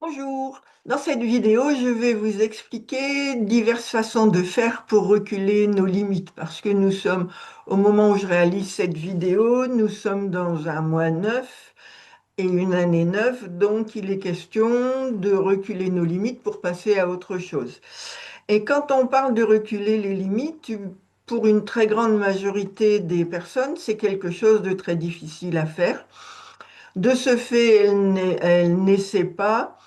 Bonjour, dans cette vidéo, je vais vous expliquer diverses façons de faire pour reculer nos limites parce que nous sommes, au moment où je réalise cette vidéo, nous sommes dans un mois neuf et une année neuve, donc il est question de reculer nos limites pour passer à autre chose. Et quand on parle de reculer les limites, pour une très grande majorité des personnes, c'est quelque chose de très difficile à faire. De ce fait, elles n'essaient pas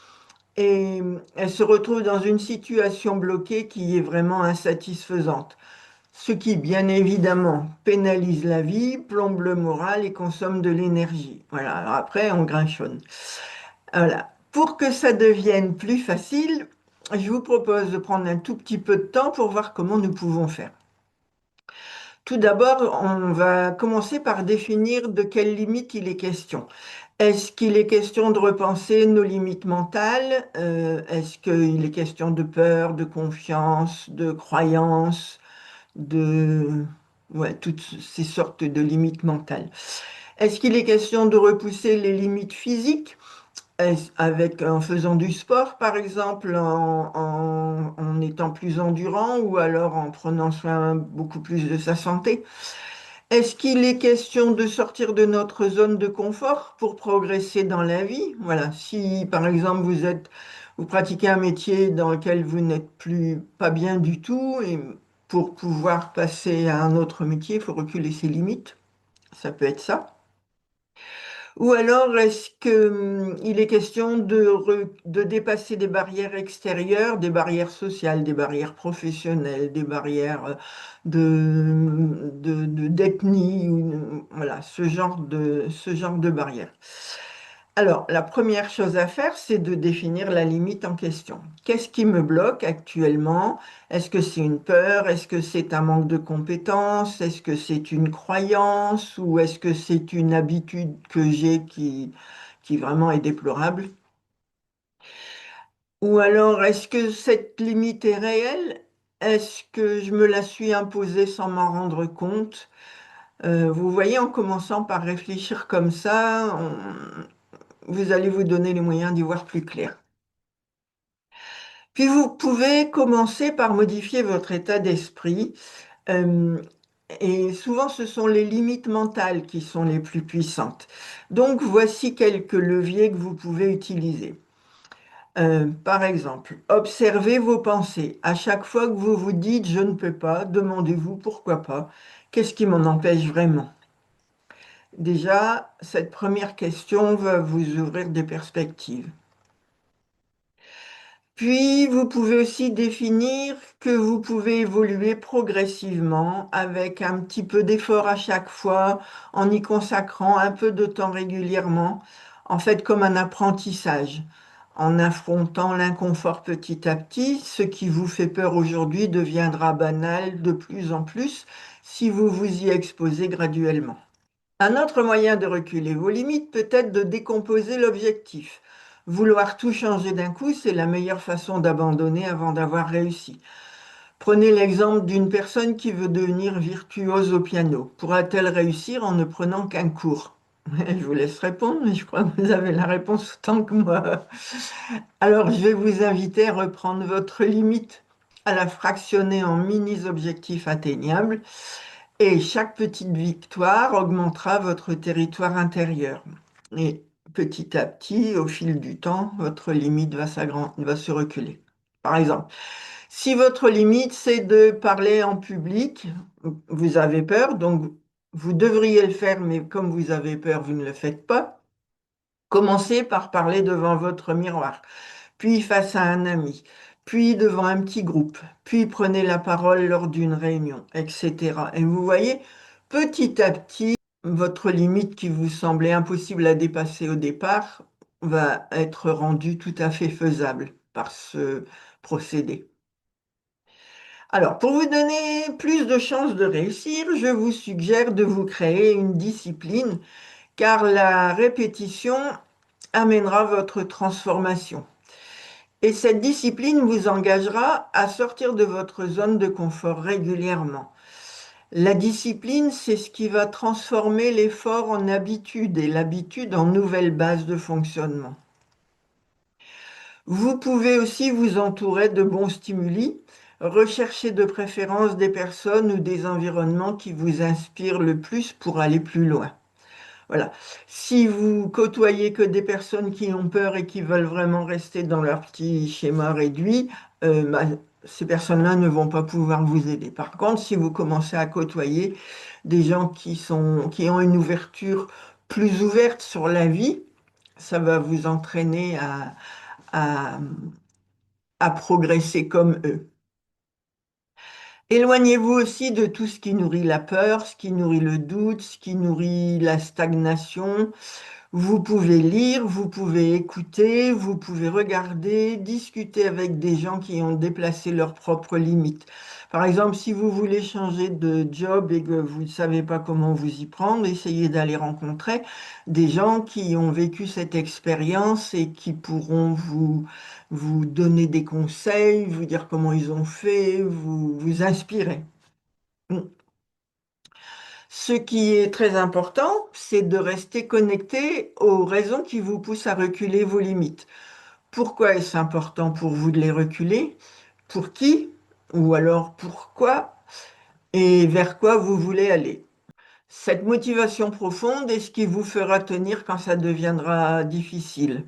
et elle se retrouve dans une situation bloquée qui est vraiment insatisfaisante. Ce qui, bien évidemment, pénalise la vie, plombe le moral et consomme de l'énergie. Voilà, alors après, on grinchonne. Voilà. Pour que ça devienne plus facile, je vous propose de prendre un tout petit peu de temps pour voir comment nous pouvons faire. Tout d'abord, on va commencer par définir de quelles limites il est question. Est-ce qu'il est question de repenser nos limites mentales? Est-ce qu'il est question de peur, de confiance, de croyance, de... Ouais, toutes ces sortes de limites mentales. Est-ce qu'il est question de repousser les limites physiques? En faisant du sport, par exemple, en étant plus endurant ou alors en prenant soin beaucoup plus de sa santé? Est-ce qu'il est question de sortir de notre zone de confort pour progresser dans la vie? Voilà, si par exemple vous pratiquez un métier dans lequel vous n'êtes plus pas bien du tout et pour pouvoir passer à un autre métier, il faut reculer ses limites. Ça peut être ça. Ou alors, est-ce que, il est question de dépasser des barrières extérieures, des barrières sociales, des barrières professionnelles, des barrières d'ethnie, voilà, ce genre de barrières. Alors, la première chose à faire, c'est de définir la limite en question. Qu'est-ce qui me bloque actuellement? Est-ce que c'est une peur? Est-ce que c'est un manque de compétences? Est-ce que c'est une croyance? Ou est-ce que c'est une habitude que j'ai qui vraiment est déplorable? Ou alors, est-ce que cette limite est réelle? Est-ce que je me la suis imposée sans m'en rendre compte? Vous voyez, en commençant par réfléchir comme ça, vous allez vous donner les moyens d'y voir plus clair. Puis vous pouvez commencer par modifier votre état d'esprit. euh, et souvent, ce sont les limites mentales qui sont les plus puissantes. Donc, voici quelques leviers que vous pouvez utiliser. Par exemple, observez vos pensées. À chaque fois que vous vous dites je ne peux pas, demandez-vous pourquoi pas. Qu'est-ce qui m'en empêche vraiment? Déjà, cette première question va vous ouvrir des perspectives. Puis, vous pouvez aussi définir que vous pouvez évoluer progressivement avec un petit peu d'effort à chaque fois, en y consacrant un peu de temps régulièrement, en fait comme un apprentissage, en affrontant l'inconfort petit à petit. Ce qui vous fait peur aujourd'hui deviendra banal de plus en plus si vous vous y exposez graduellement. Un autre moyen de reculer vos limites peut être de décomposer l'objectif. Vouloir tout changer d'un coup, c'est la meilleure façon d'abandonner avant d'avoir réussi. Prenez l'exemple d'une personne qui veut devenir virtuose au piano. Pourra-t-elle réussir en ne prenant qu'un cours? Je vous laisse répondre, mais je crois que vous avez la réponse autant que moi. Alors, je vais vous inviter à reprendre votre limite, à la fractionner en mini-objectifs atteignables et chaque petite victoire augmentera votre territoire intérieur. Et petit à petit, au fil du temps, votre limite va se reculer. Par exemple, si votre limite, c'est de parler en public, vous avez peur, donc vous devriez le faire, mais comme vous avez peur, vous ne le faites pas. Commencez par parler devant votre miroir, puis face à un ami, puis devant un petit groupe, puis prenez la parole lors d'une réunion, etc. Et vous voyez, petit à petit, votre limite qui vous semblait impossible à dépasser au départ va être rendue tout à fait faisable par ce procédé. Alors, pour vous donner plus de chances de réussir, je vous suggère de vous créer une discipline, car la répétition amènera votre transformation. Et cette discipline vous engagera à sortir de votre zone de confort régulièrement. La discipline, c'est ce qui va transformer l'effort en habitude et l'habitude en nouvelle base de fonctionnement. Vous pouvez aussi vous entourer de bons stimuli. Recherchez de préférence des personnes ou des environnements qui vous inspirent le plus pour aller plus loin. Voilà. Si vous côtoyez que des personnes qui ont peur et qui veulent vraiment rester dans leur petit schéma réduit, bah, ces personnes-là ne vont pas pouvoir vous aider. Par contre, si vous commencez à côtoyer des gens qui ont une ouverture plus ouverte sur la vie, ça va vous entraîner à, à progresser comme eux. Éloignez-vous aussi de tout ce qui nourrit la peur, ce qui nourrit le doute, ce qui nourrit la stagnation. Vous pouvez lire, vous pouvez écouter, vous pouvez regarder, discuter avec des gens qui ont déplacé leurs propres limites. Par exemple, si vous voulez changer de job et que vous ne savez pas comment vous y prendre, essayez d'aller rencontrer des gens qui ont vécu cette expérience et qui pourront vous donner des conseils, vous dire comment ils ont fait, vous inspirer. Ce qui est très important, c'est de rester connecté aux raisons qui vous poussent à reculer vos limites. Pourquoi est-ce important pour vous de les reculer? Pour qui? Ou alors pourquoi? Et vers quoi vous voulez aller? Cette motivation profonde est ce qui vous fera tenir quand ça deviendra difficile.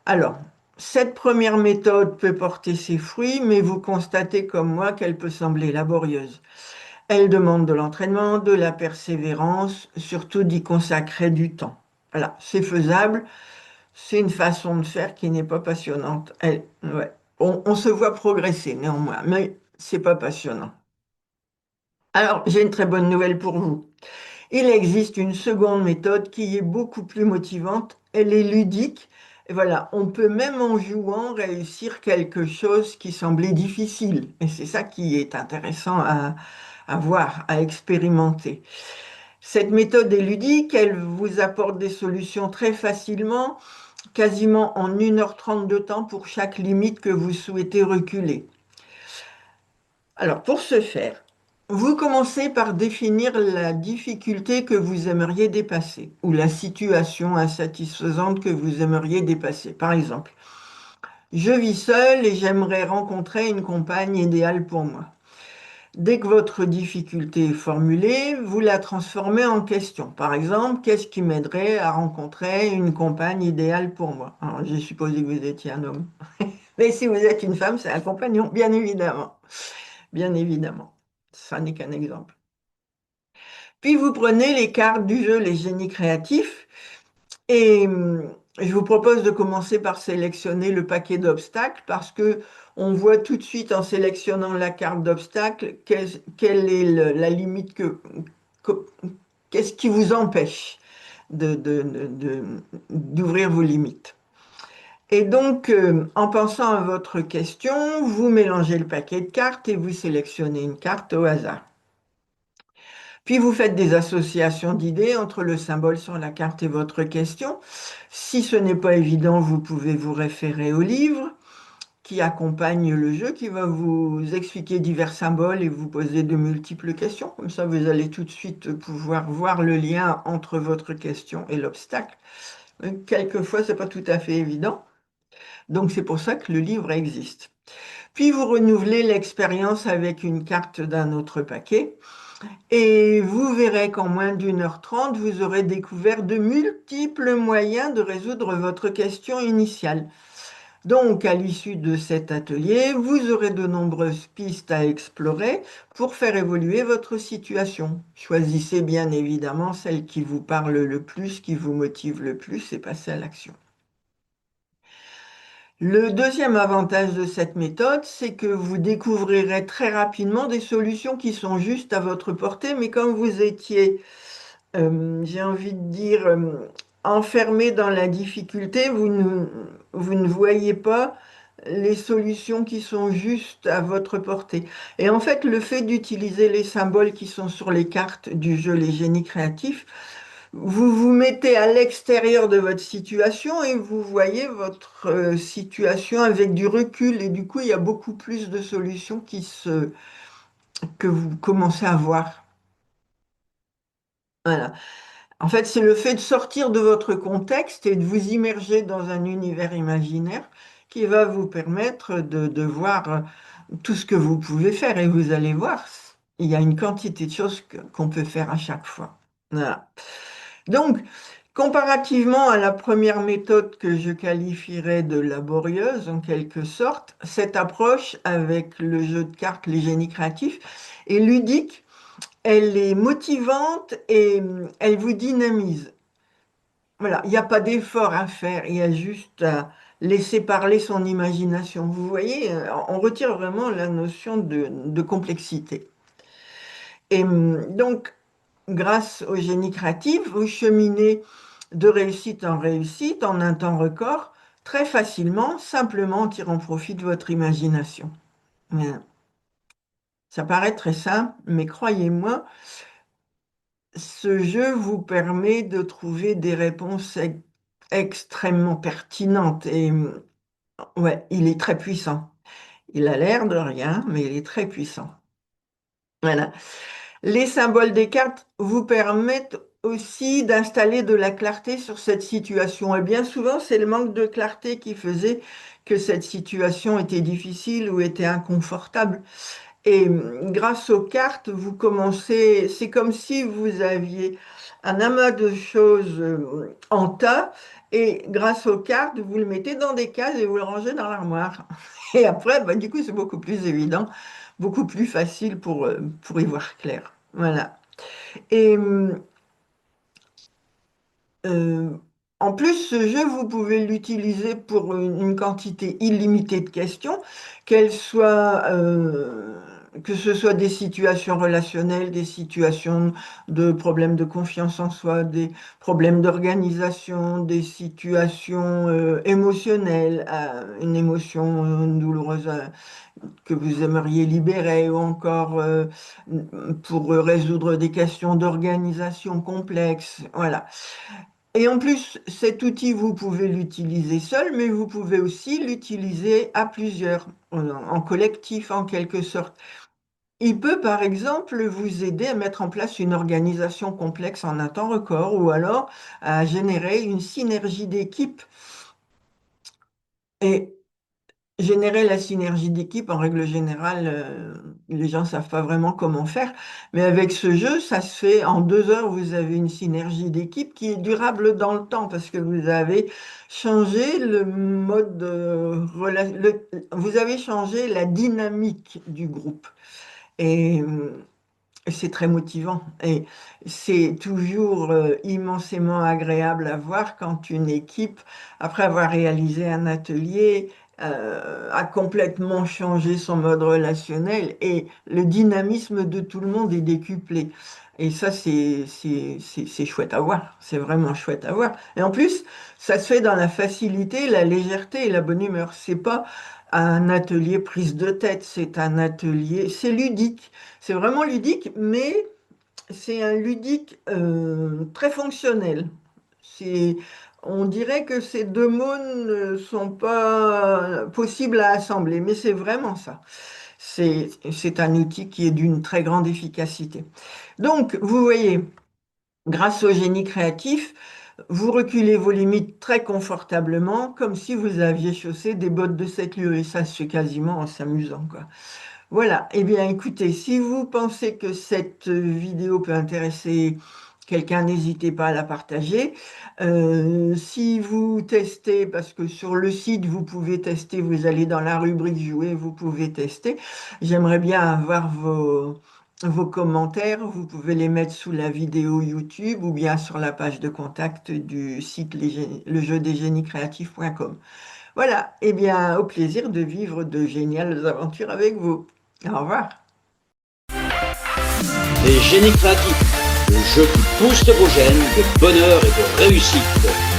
Alors, cette première méthode peut porter ses fruits, mais vous constatez comme moi qu'elle peut sembler laborieuse. Elle demande de l'entraînement, de la persévérance, surtout d'y consacrer du temps. Voilà, c'est faisable, c'est une façon de faire qui n'est pas passionnante. Ouais. On se voit progresser néanmoins, mais c'est pas passionnant. Alors, j'ai une très bonne nouvelle pour vous. Il existe une seconde méthode qui est beaucoup plus motivante. Elle est ludique. Et voilà, on peut même en jouant réussir quelque chose qui semblait difficile. Et c'est ça qui est intéressant à voir, à expérimenter. Cette méthode est ludique, elle vous apporte des solutions très facilement, quasiment en 1h30 de temps pour chaque limite que vous souhaitez reculer. Alors, pour ce faire, vous commencez par définir la difficulté que vous aimeriez dépasser ou la situation insatisfaisante que vous aimeriez dépasser. Par exemple, je vis seul et j'aimerais rencontrer une compagne idéale pour moi. Dès que votre difficulté est formulée, vous la transformez en question. Par exemple, qu'est-ce qui m'aiderait à rencontrer une compagne idéale pour moi? Alors, j'ai supposé que vous étiez un homme. Mais si vous êtes une femme, c'est un compagnon, bien évidemment. Bien évidemment. Ça n'est qu'un exemple. Puis vous prenez les cartes du jeu, les génies créatifs, et je vous propose de commencer par sélectionner le paquet d'obstacles parce que on voit tout de suite en sélectionnant la carte d'obstacles quelle est la limite que- qu'est-ce qui vous empêche d'ouvrir vos limites. Et donc, en pensant à votre question, vous mélangez le paquet de cartes et vous sélectionnez une carte au hasard. Puis vous faites des associations d'idées entre le symbole sur la carte et votre question. Si ce n'est pas évident, vous pouvez vous référer au livre qui accompagne le jeu, qui va vous expliquer divers symboles et vous poser de multiples questions. Comme ça, vous allez tout de suite pouvoir voir le lien entre votre question et l'obstacle. Quelquefois, c'est pas tout à fait évident. Donc, c'est pour ça que le livre existe. Puis, vous renouvelez l'expérience avec une carte d'un autre paquet. Et vous verrez qu'en moins d'1h30, vous aurez découvert de multiples moyens de résoudre votre question initiale. Donc, à l'issue de cet atelier, vous aurez de nombreuses pistes à explorer pour faire évoluer votre situation. Choisissez bien évidemment celle qui vous parle le plus, qui vous motive le plus et passez à l'action. Le deuxième avantage de cette méthode, c'est que vous découvrirez très rapidement des solutions qui sont juste à votre portée, mais comme vous étiez j'ai envie de dire, enfermé dans la difficulté, vous ne voyez pas les solutions qui sont juste à votre portée. Et en fait, le fait d'utiliser les symboles qui sont sur les cartes du jeu Les Génies créatifs, vous vous mettez à l'extérieur de votre situation et vous voyez votre situation avec du recul. Et du coup, il y a beaucoup plus de solutions que vous commencez à voir. Voilà. En fait, c'est le fait de sortir de votre contexte et de vous immerger dans un univers imaginaire qui va vous permettre de voir tout ce que vous pouvez faire. Et vous allez voir, il y a une quantité de choses qu'on peut faire à chaque fois. Voilà. Donc, comparativement à la première méthode que je qualifierais de laborieuse, en quelque sorte, cette approche avec le jeu de cartes, les génies créatifs, est ludique, elle est motivante et elle vous dynamise. Voilà, il n'y a pas d'effort à faire, il y a juste à laisser parler son imagination. Vous voyez, on retire vraiment la notion de complexité. Et donc, grâce au génie créatif, vous cheminez de réussite en réussite en un temps record, très facilement, simplement en tirant profit de votre imagination. Voilà. Ça paraît très simple, mais croyez-moi, ce jeu vous permet de trouver des réponses extrêmement pertinentes. Et ouais, il est très puissant. Il a l'air de rien, mais il est très puissant. Voilà. Les symboles des cartes vous permettent aussi d'installer de la clarté sur cette situation. Et bien souvent, c'est le manque de clarté qui faisait que cette situation était difficile ou était inconfortable. Et grâce aux cartes, vous commencez, c'est comme si vous aviez un amas de choses en tas, et grâce aux cartes, vous le mettez dans des cases et vous le rangez dans l'armoire. Et après, bah, du coup, c'est beaucoup plus évident, beaucoup plus facile pour y voir clair. Voilà. Et euh, en plus, ce jeu, vous pouvez l'utiliser pour une quantité illimitée de questions, qu'elles soient, que ce soit des situations relationnelles, des situations de problèmes de confiance en soi, des problèmes d'organisation, des situations émotionnelles, une émotion douloureuse que vous aimeriez libérer, ou encore pour résoudre des questions d'organisation complexes. Voilà. Et en plus, cet outil, vous pouvez l'utiliser seul, mais vous pouvez aussi l'utiliser à plusieurs, en collectif en quelque sorte. Il peut, par exemple, vous aider à mettre en place une organisation complexe en un temps record, ou alors à générer une synergie d'équipe. Et générer la synergie d'équipe, en règle générale, les gens ne savent pas vraiment comment faire. Mais avec ce jeu, ça se fait en 2 heures. Vous avez une synergie d'équipe qui est durable dans le temps parce que vous avez changé le mode de vous avez changé la dynamique du groupe. Et c'est très motivant et c'est toujours immensément agréable à voir quand une équipe, après avoir réalisé un atelier, a complètement changé son mode relationnel et le dynamisme de tout le monde est décuplé. Et ça, c'est chouette à voir. C'est vraiment chouette à voir. Et en plus, ça se fait dans la facilité, la légèreté et la bonne humeur. C'est pas un atelier prise de tête, c'est un atelier, c'est ludique. C'est vraiment ludique, mais c'est un ludique très fonctionnel. C'est, on dirait que ces deux mots ne sont pas possibles à assembler, mais c'est vraiment ça. C'est un outil qui est d'une très grande efficacité. Donc, vous voyez, grâce au génie créatif, vous reculez vos limites très confortablement, comme si vous aviez chaussé des bottes de 7 lieues, et ça se fait quasiment en s'amusant, quoi. Voilà, eh bien écoutez, si vous pensez que cette vidéo peut intéresser quelqu'un, n'hésitez pas à la partager. Si vous testez, parce que sur le site, vous pouvez tester, vous allez dans la rubrique jouer, vous pouvez tester. J'aimerais bien avoir vos commentaires, vous pouvez les mettre sous la vidéo YouTube ou bien sur la page de contact du site lejeudesgéniescreatifs.com. Voilà, eh bien, au plaisir de vivre de géniales aventures avec vous. Au revoir. Les génies créatifs, le jeu qui booste vos gènes de bonheur et de réussite.